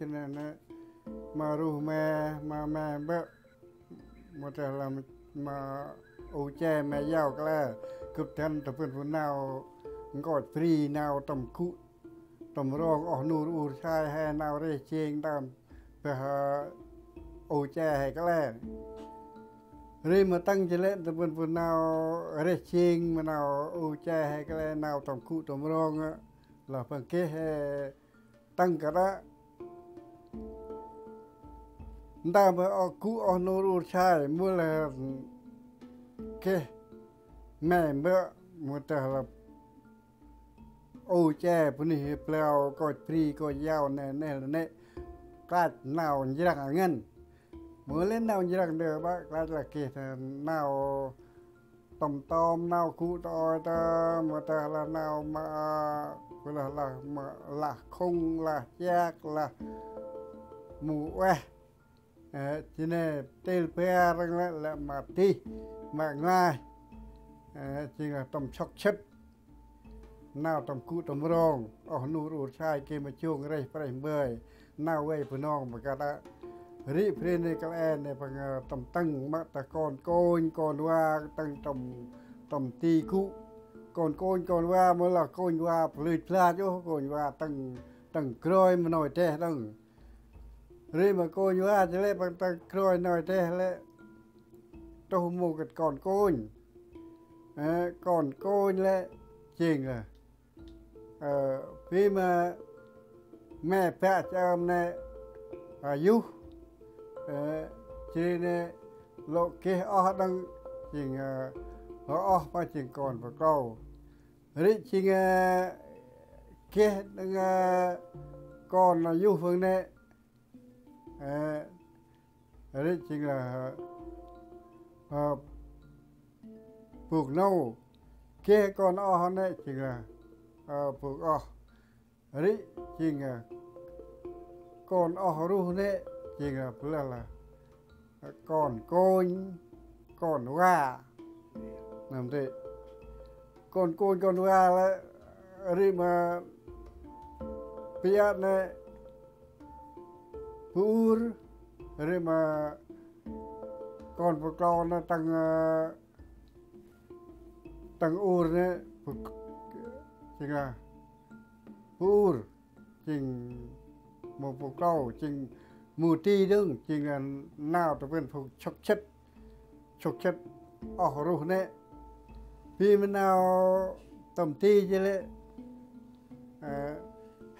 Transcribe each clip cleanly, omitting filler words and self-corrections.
cho nên mà ru mà bơ một là mà ô che mà giàu cái là cực thân tập phần nào gọi free nào tầm cụ tầm rong ở nụ sai hay nào đây chiên tầm về ô che hay cái là rồi mà tăng cho lên tập phần nào đây chiên mà nào ô che hay cái là nào tầm cụ tầm rong là phần kia tăng cả đó ta mà ở cụ ở nụ sai mua là cái mẹ bữa một là ô cheพวกนี้เปล่าก็พรีก็ยาวแน่ๆกลาดหนาวยิ่งเงินเมื่อเล่นหนาวยิ่งเดือบะกลาดละเกศหนาวตอมหนาวคู่ต่อตาเมื่อแต่ละหนาวมาเวลาละคงละแยกละหมูแหวทีนี้เตลเปียรังละมาตีมาง่ายจริงๆต้องช็อกชิดน่าต้องกู้ต้องร้องอ๋อนูรูชายเกมาช่วงไรไปเมื่อยน่าเว้ยพี่น้องเหมือนกันละริเพลนในกระแอนในพังต้องตั้งมาตะกอนโกนก่อนว่าตั้งต้องตีกู้ก่อนว่าเมื่อเราโกนว่าผลิตพลาดโยโกนว่าตั้งกรอยมาหน่อยเท่ตั้งริมาโกนว่าจะเล่นตั้งกรอยหน่อยเท่แล้วต้องหมู่กันก่อนโกนแล้วจริงเลยพี่มาแม่แพะจำในอายุจีเนี่ยโลกเกอดังจริงอ้อมาจริงก่อนพวกเราหรือจริงเกดังก่อนอายุเพิ่งเนี่ยหรือจริงlàปลูกเน่าเกก่อนอ้อเนี่ยจริงปลูกอ้อหรือจริงก่อนอ้อรู้เนี่ยจริงเพื่อละก่อนโกนก่อนว่านั่นสิก่อนโกนก่อนว่าแล้วหรือมาเปียเนี่ยพูดหรือมาก่อนพวกเราเนี่ยตั้งอูรเนี่ยจริงพูดจริงหมู่พวกเราจริงหมู่ตีดึงจริงน่าจะเป็นพวกชกเช็ดอ๋อรู้เนี่ยพี่มันเอาต่ำตีจะเลย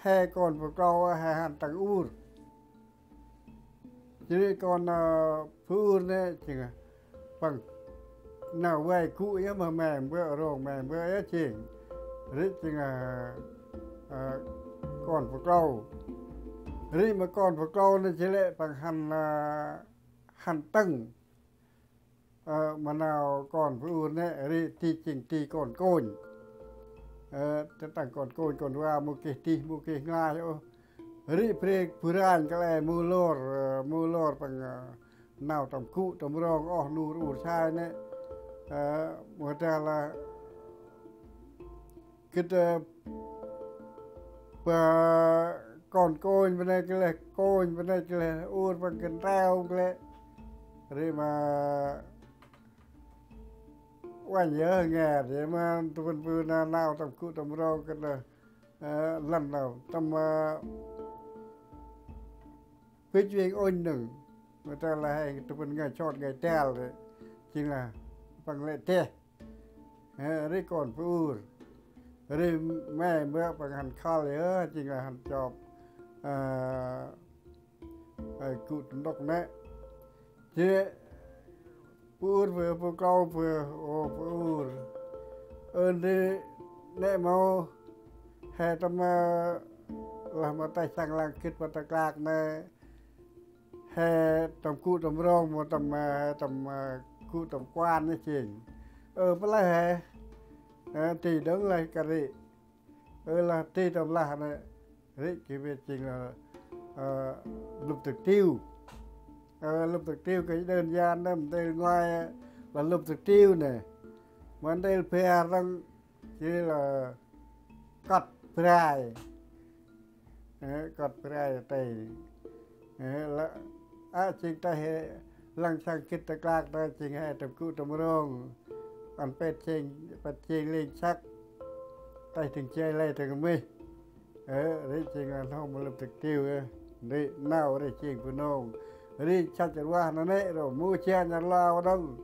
แห่ก่อนพวกเราแห่หันตั้งอูรทีนี้ก่อนพูดเนี่ยจริงฟังน่าไว้กู้ยังมาแม่เบื่อโรงแม่เบื่อจริงหรือจริงก่อนพวกเราหรือมาก่อนพวกเราเนี่ยจะเละฟังหันตั้งมะนาวก่อนพูดเนี่ยหรือที่จริงที่ก่อนโกนจะตั้งก่อนโกนก่อนว่ามุกิง่ายริเพลงผู้ร้านก็เลยมูลอร์ปังน่าวตำคุตำรองอ้อนูรูชายเนี่ยเมื่อแต่ละคิดก่อนโกนไปเลยก็เลยโกนไปเลยก็เลยอูดปังกันแต้วก็เลยริมาว่าเยอะแง่เดี๋ยวมาตัวเป็นปืนน่าวตำคุตำรองกันเลยลั่นเราทำมาพิจารณาหนึ่งเมื่อแต่ละให้ตัวเป็นไงชอดไงแต้วเลยจริงล่ะฟังเลยเท่หรือก่อนพูดหรือแม่เมื่อปังหันข้าวเลยจริงล่ะหันจอบกุดนกเนี่ยเจ้พูดเพื่อพวกเราเพื่อโอ้พูดดีเนี่ยมาให้ทำมาเรามาแต่สั่งลังคิดมาตะกากเนี่ยให้ทำกู้ทำร้องมาทำกู้ทำกวานนี่จริงเป็นไรเหรอตีดึงเลยกันดิlàตีทำละเนี่ยนี่คือจริงลูกตึกติ้วลูกตึกติ้วก็เดินยานนั่นเดินง่ายlàลูกตึกติ้วเนี่ยมันได้เพียรังที่làกัดพรายแต่ là chính ta hệ lăng sang kít ta lạc ta chính hệ tập cụ tập rong còn bết chênh lên sắc tayถึงchơi lạiถึงmi đấy chính là không một lập thực tiêu đấy nào đấy chính của nông đấy chắc chắnว่านั่นแหละrồi mua chen nhà lao đông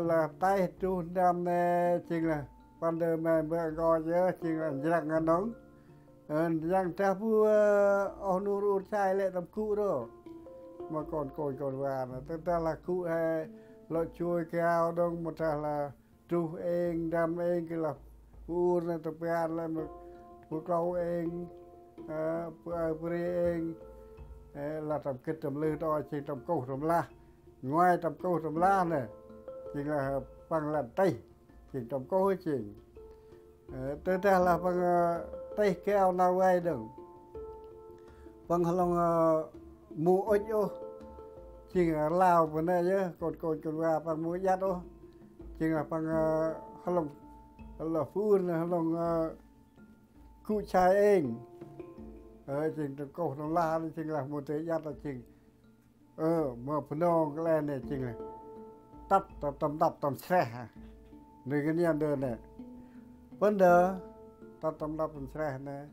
là tay trùn đam nè chính là ban đầu mà bữa gọi chứ chính là răng ăn nóng răng cha phu ông nuôi sai lệ tầm cụ đó mà còn cồi còn vàng là ta là cụ hay loại chui cao đông một là tru eng đam eng cái là phu là tập gan là một phu câu eng phu eng là tập kết tập lư đó chỉ tập câu tập la ngoài tập câu tập la này chỉ là bằng là tây chỉ tập câu hơi chỉ tới ra là bằng tây keo nào vậy đừng bằng lòng mua ớt ô chỉ là lao bên đây chứ còn qua bằng mua giặt ô chỉ là bằng lòng là phun lòng cụ trai eng chỉ tập câu tập la chỉ là một thế giặt là chỉ mà phần nông cái này này chỉ là tắt tầm xe nơi cái này đơn này vấn đề tắt tầm xe này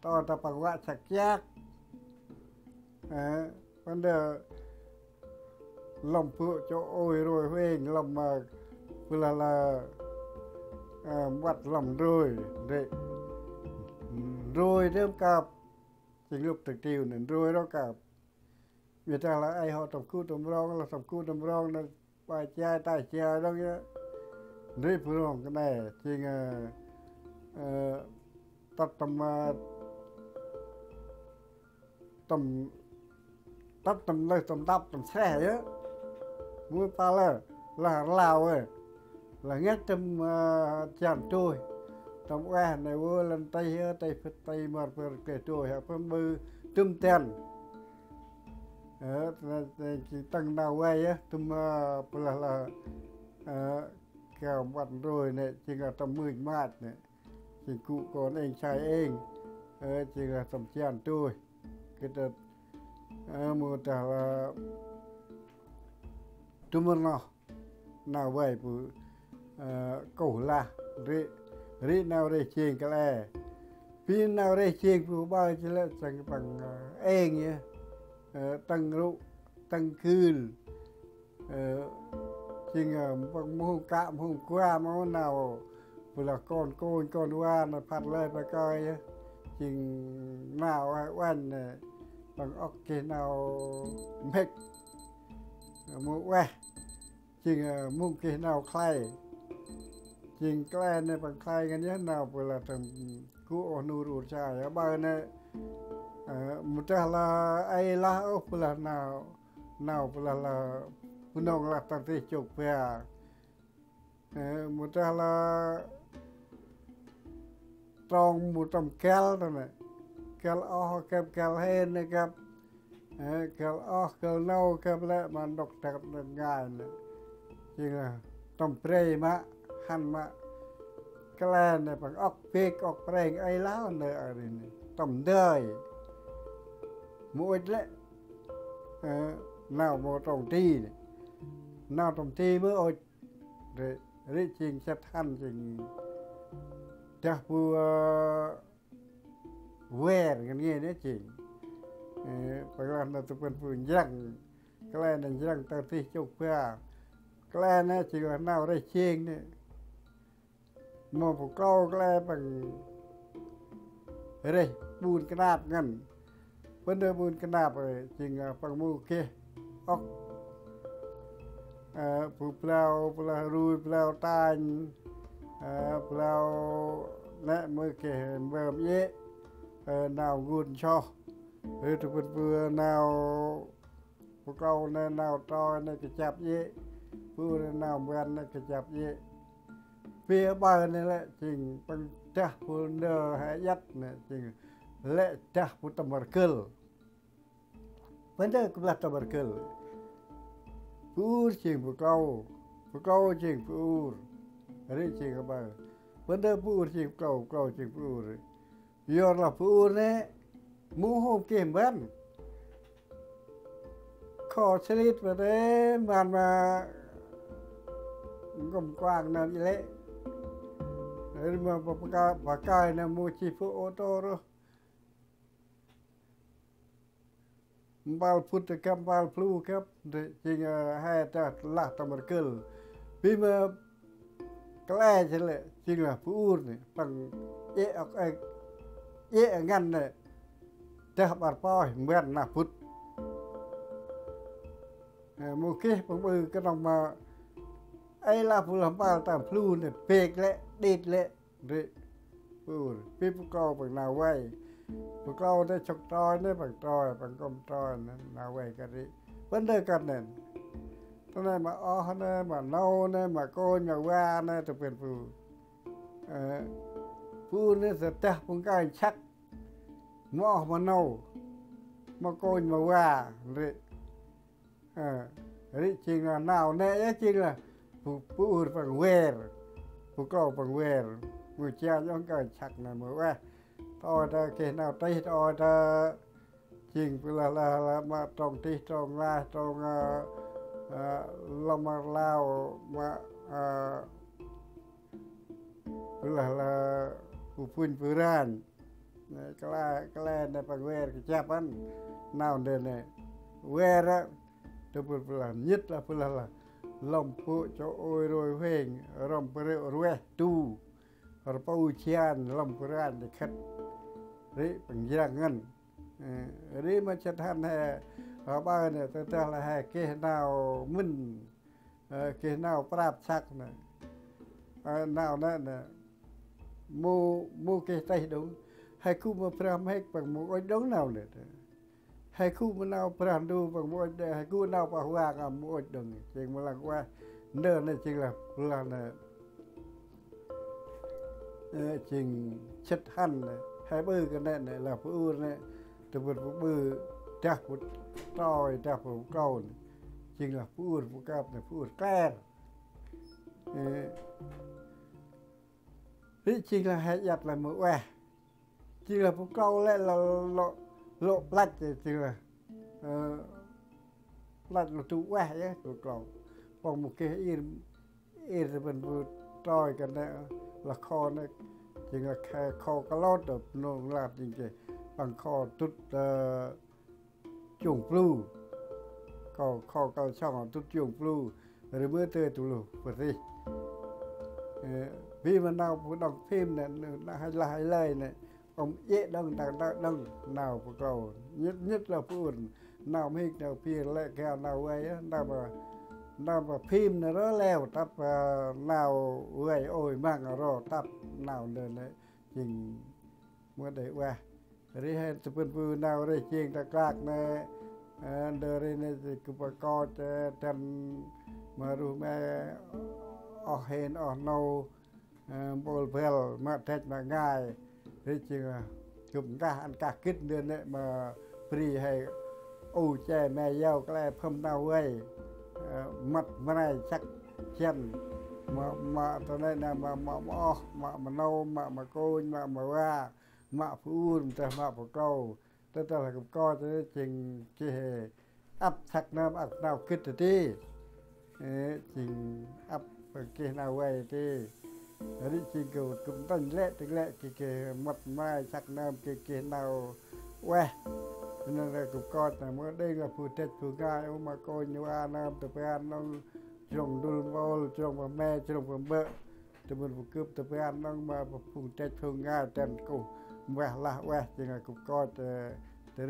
to ta bằng vạ sạch giác vấn đề lòng phụ cho ôi rồi huynh lòng mà vừa là bắt lòng rồi đêm cặp chính lúc thực tiêu nên rồi đó cặp vì ta là ai họ tập khu tập rong là tập khu tập rong là bài trai tài trai đó nhá đấy phụ rong cái này chính tắt tầm xe á mua pa là lào ấy là nghe tâm chạm trôi tầm que này vô lần tay mà kể trôi hả phân bư trùm tiền chỉ tăng nào quay á tùm là kèo bắt rồi này chỉ là tầm 10 mát này chỉ cụ còn anh trai eng chỉ là tầm chán trôi cái đợt một là tùm nào vậy bự cổ là rít nào đây chiên cái này pin nào đây chiên bự bao chỉ là chẳng bằng eng nhé tăng rượu tăngคืนchính là bằng mông cạm hôm qua món nào vừa là con hoa là phạt lên và coi chính nào oan này bằng ốc kia nào mệt mua que chính là mông kia nào khay chính cái này bằng khay cái nhé nào vừa là thằng cũ nuôi ruột trái ở bên này một là ai là ốc là nào là phụ nông là tăng thị chụp về một là trong một tầm kéo đó này kéo o kéo hen này kéo o kéo nâu kéo lại mà đọc thật là ngài này chỉ là tầm prey mà hành mà cái này bằng ốc pek ốc prey ai lá này ở đây này tầm đời mỗi lệ nào một trồng ti này nào trồng ti mới ôi để trình sẽ thành trình chắc vừa về cái nghe đấy trình phải làm là tụi mình vừa răng cái này là răng tao thi chụp về cái này chỉ là nào đây chiên này một câu cái này bằng đây buồn cái đạp ngân vấn đề buồn cái đạp rồi chính là bằng mù kia ốc phụ plau rùi plau tan plau nè mới kể bơm dễ nào guồn cho rồi tụi mình vừa nào phụ câu này nào to này cái chạp dễ vừa nào quen này cái chạp dễ phía bờ này lại chính bằng cha phụ nơ hay dắt này chính lệ cha phụ tầm bờ cờ vấn đề cũng là tầm bờ cờ phụ chính phụ câu chính phụ đấy chính các bạn vấn đề phụ chính câu chính phụ rồi giờ là phụ này mua hôm kiếm bán คอชลิดมาเด้มันมากลมกว้างนั่นเละหรือมาปากกายนะมูชิฟุโอโตโรบาลพุทธกับบาลพลูครับจริงให้จะละตำรเกิลพี่มาแกล้ใช่เลยจริงล่ะผู้อื่นนี่ปังเอะออกเอะงั้นเนี่ยจะบาดป้อยเหมือนนะพุทธมูกี้ผมก็ต้องมาไอ้ลาผู้ลำบากตามพลูเนี่ยเปกและดีดและเรื่พูดพี่พวกเราปังนาไว้พวกเราได้ชกตอยได้ปังตอยปังกลมตอยนั้นนาไว้กันดิวันเดียวกันเนี่ยตอนนั้นมาอ้อเนี่ยมาเน่าเนี่ยมาโกนมาว่าเนี่ยจะเป็นผู้เนี่ยจะเตะปุ่งก้อยชักมาออกมาเน่ามาโกนมาว่าเรื่จริงlà nào nèจริงlàผู้อื่นปังเวรผู้ก็ปังเวรมือเจ้าย่องก้อยชักนะมือว่าตอจะเกณฑ์เอาตีตอจะจริงเวลามาตรงที่ตรงลาตรงเรามาเล่ามาเวลาผู้พูนผู้ร้านก็ล้ในปังเวรก็จับมันน่าวเดินเนี่ยเวรตัวเปล่ายึดละเปล่าลมผู้โจโอยโรยเวงลมเปรี้ยวรวยตู้เราปูเชียนลมเปรี้ยวในขัดริปังยางเงินริมันจะทันให้บ้านเนี่ยแต่ละให้เกี่ยนาวมึนเกี่ยนาวปราบชักเนี่ยนาวนั่นเนี่ยมูเกี่ยใจดงให้คู่มาพรำให้ปังมูอ้อยดงนาวเนี่ยให้คู่มันเอาพรำดูปังมูอ้อยให้คู่นาวปะหัวกับมูอ้อยดงจริงมันหลังว่าเดินเนี่ยจริงละเวลาเนี่ยจริงชัดหันเลยให้บื้อกันเนี่ยlàผู้อื่นเนี่ยแต่เป็นผู้บื้อจักผู้ต้อยจักผู้เก่าจริงละผู้อื่นผู้กับเนี่ยผู้อื่นแกล้นี่จริงละให้ยัดละมือแหวจริงละผู้เก่าและเราโลลัดจริงละลัดเราถูกแหวเนี่ยผู้เก่าปองมุกเกอินจะเป็นผู้ต้อยกันเนี่ยละครเนี่ยจริงๆแค่คอกระโดดแบบนงลาดจริงๆบางคอตุดจุ่งปลูก็คอเกาช่องตุดจุ่งปลูหรือเมื่อเตยตุลูปฏิพี่มันเอาผู้ดอกพิมพ์เนี่ยให้ลายเลยเนี่ยผมเยอะดังนาวพวกเรายึดเราพูดนาวไม่เดียวพี่และแก้วนาวไว้นาวพิมพ์เนี่ยแล้วตับนาวไว้โอ้ยมากรอตับนาวเดินเลยจริงเมื่อใดว่าหรือให้จะเป็นผู้นาวได้จริงตะกากในเดินในกุปกรณ์จะทันมาดูแม่ออกเห็นออกนาวโบลเพลมาเทศมาง่ายหรือจริงจุ่มกาอันกาคิดเดินเนี่ยมาฟรีให้อู้แจแม่เย้าก็เลยเพิ่มนาวไว้มัดมาได้ชักเช่นมาตอนนั้นนะมาโนมาโกนมาว่ามาพูดแต่มาพวกเราแต่ละกับก็จะได้จริงที่อัพชักน้ำอัพน้ำขึ้นที่จริงอัพเกี่ยนเอาไว้ที่อันนี้จริงก็ตุ้มต้นเละตึงเละเกี่ยมัดไม้ชักน้ำเกี่ยเอาไว้นั่นแหละกับก็แต่เมื่อได้ก็พูดเท็จพูดง่ายมาโกนว่าน้ำตะเพียนน้องจงดูบอลจงมาแม่จงมาเบะแต่มันบุกึบตะเพียนน้องมาพูดเท็จพูดง่ายแต่กูแหวะละแหวะจริงกับก็แต่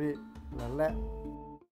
รีนั่นแหละ